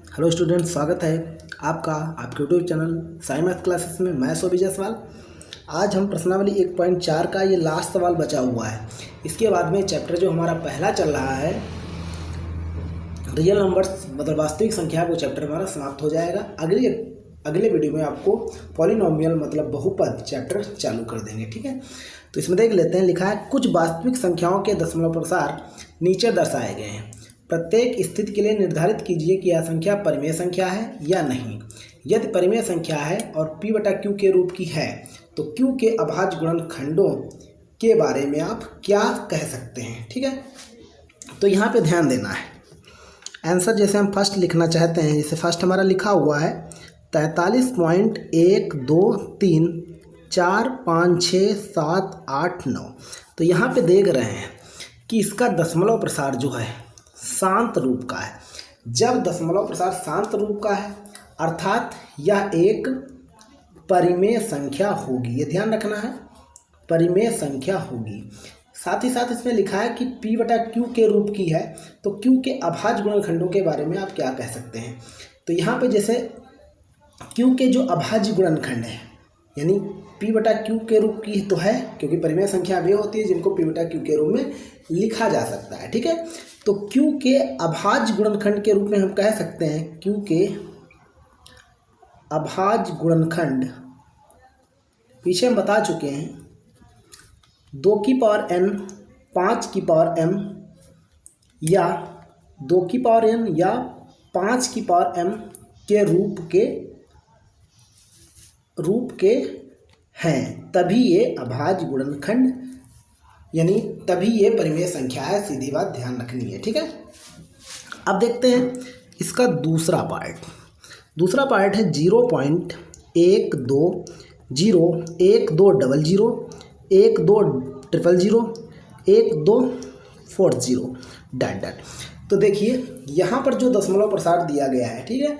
Hello student, स्वागत है आपका आपके YouTube channel Sai math classes में। मैं सोबी जायसवाल। आज हम प्रश्नावली 1.4 का ये लास्ट सवाल बचा हुआ है। इसके बाद में चैप्टर जो हमारा पहला चल रहा है रियल नंबर्स मतलब वास्तविक संख्या, वो चैप्टर हमारा समाप्त हो जाएगा। अगले वीडियो में आपको पॉलिनोमियल मतलब बहुपद चैप्टर चालू कर देंगे। ठीक है, तो इसमें देख लेते हैं। लिखा है कुछ वास्तविक संख्याओं के दशमलव प्रसार नीचे दर्शाए गए हैं। प्रत्येक स्थिति के लिए निर्धारित कीजिए कि यह संख्या परिमेय संख्या है या नहीं। यदि परिमेय संख्या है और p/q के रूप की है तो q के अभाज्य गुणनखंडों के बारे में आप क्या कह सकते हैं। ठीक है, तो यहाँ पे ध्यान देना है। आंसर जैसे हम फर्स्ट लिखना चाहते हैं, जैसे फर्स्ट हमारा लिखा हुआ है 43.123456789। तो यहाँ पे देख रहे हैं कि इसका दशमलव प्रसार जो है शांत रूप का है। जब दशमलव प्रसार शांत रूप का है अर्थात यह एक परिमेय संख्या होगी। ये ध्यान रखना है, परिमेय संख्या होगी। साथ ही साथ इसमें लिखा है कि p/q के रूप की है तो q के अभाज्य गुणनखंडों के बारे में आप क्या कह सकते हैं। तो यहाँ पे जैसे q के जो अभाज्य गुणनखंड है यानी p/q के रूप की तो है, क्योंकि परिमेय संख्या वे होती है जिनको p/q के रूप में लिखा जा सकता है। ठीक है, तो q के अभाज्य गुणनखंड के रूप में हम कह सकते हैं q के अभाज्य गुणनखंड पीछे हम बता चुके हैं 2 की पावर n 5 की पावर m या 2 की पावर n या 5 की पावर m के रूप के हैं, तभी ये अभाज्य गुणनखंड यानी तभी ये परिमेय संख्या है। सीधी बात ध्यान रखनी है। ठीक है, अब देखते हैं इसका दूसरा पार्ट है 0.1201201200 1240 डैट। तो देखिए यहाँ पर जो दशमलव प्रसार दिया गया है, ठीक है,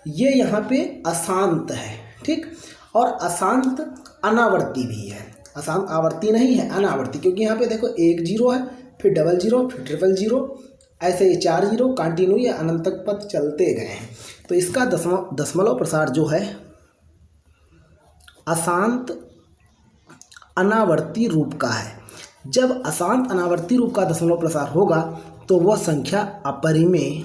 ये यहाँ पे अशांत है। ठीक, और अशांत अनावर्ती भी है। अशांत आवर्ती नहीं है, अनावर्ती, क्योंकि यहाँ पे देखो 1 0 है, फिर 00 फिर 000, ऐसे ही 4 0 कंटिन्यू या अनंत तक पद चलते गए हैं। तो इसका दशमलव प्रसार जो है अशांत अनावर्ती रूप का है। जब अशांत अनावर्ती रूप का दशमलव प्रसार होगा तो वह संख्या अपरिमेय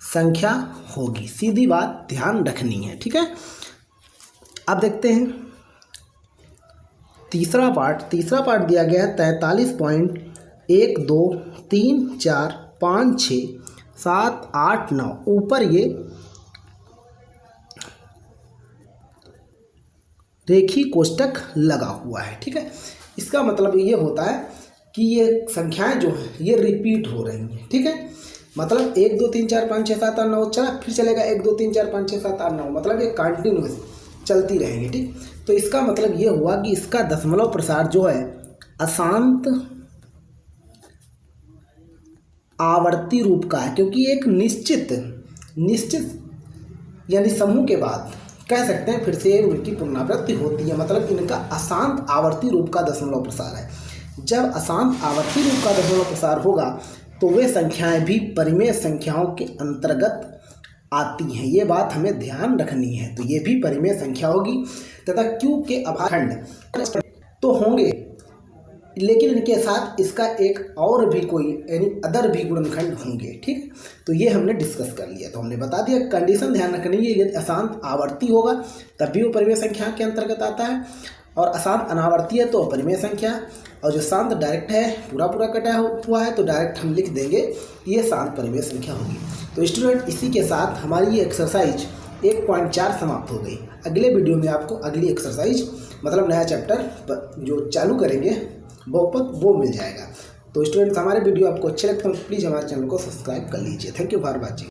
संख्या होगी। सीधी बात ध्यान रखनी है। ठीक है, अब देखते हैं तीसरा पार्ट दिया गया है 43.123456789। ऊपर ये रेखी कोष्टक लगा हुआ है। ठीक है, इसका मतलब ये होता है कि ये संख्याएं जो हैं ये रिपीट हो रही हैं। ठीक है, मतलब 1 2 3 4 5 6 7 8 9 चला, फिर चलेगा 1 2 3 4 5 6 7 8 9, मतलब ये कंटिन्यूस चलती रहेंगी। ठीक, तो इसका मतलब ये हुआ कि इसका दशमलव प्रसार जो है अशांत आवर्ती रूप का है, क्योंकि एक निश्चित यानी समूह के बाद कह सकते हैं फिर से उनकी पुनरावृत्ति होती है, मतलब इनका अशांत आवर्ती रूप का दशमलव प्रसार है। जब अशांत आवर्ती रूप का दशमलव प्रसार होगा तो वे संख्याएं भी परिमेय संख्याओं के अंतर्गत आती हैं। ये बात हमें ध्यान रखनी है। तो ये भी परिमेय संख्या होगी तथा q के अभाज्य तो होंगे, लेकिन इनके साथ इसका एक और भी कोई यानी अदर भी गुणनखंड होंगे। ठीक, तो ये हमने डिस्कस कर लिया। तो हमने बता दिया कंडीशन ध्यान रखनी है। यदि अशांत आवर्ती होगा तब भी वो परिमेय संख्या के अंतर्गत आता है, और अशांत अनावर्ती है तो परिमेय संख्या, और जो शांत डायरेक्ट है पूरा कटा हुआ है तो डायरेक्ट हम लिख देंगे ये शांत परिमेय संख्या होगी। तो स्टूडेंट, इसी के साथ हमारी ये एक्सरसाइज 1.4 समाप्त हो गई। अगले वीडियो में आपको अगली एक्सरसाइज मतलब नया चैप्टर जो चालू करेंगे बहुपद वो मिल जाएगा। तो स्टूडेंट्स, हमारे वीडियो आपको अच्छे लगते हैं प्लीज़ हमारे चैनल को सब्सक्राइब कर लीजिए। Thank you for watching.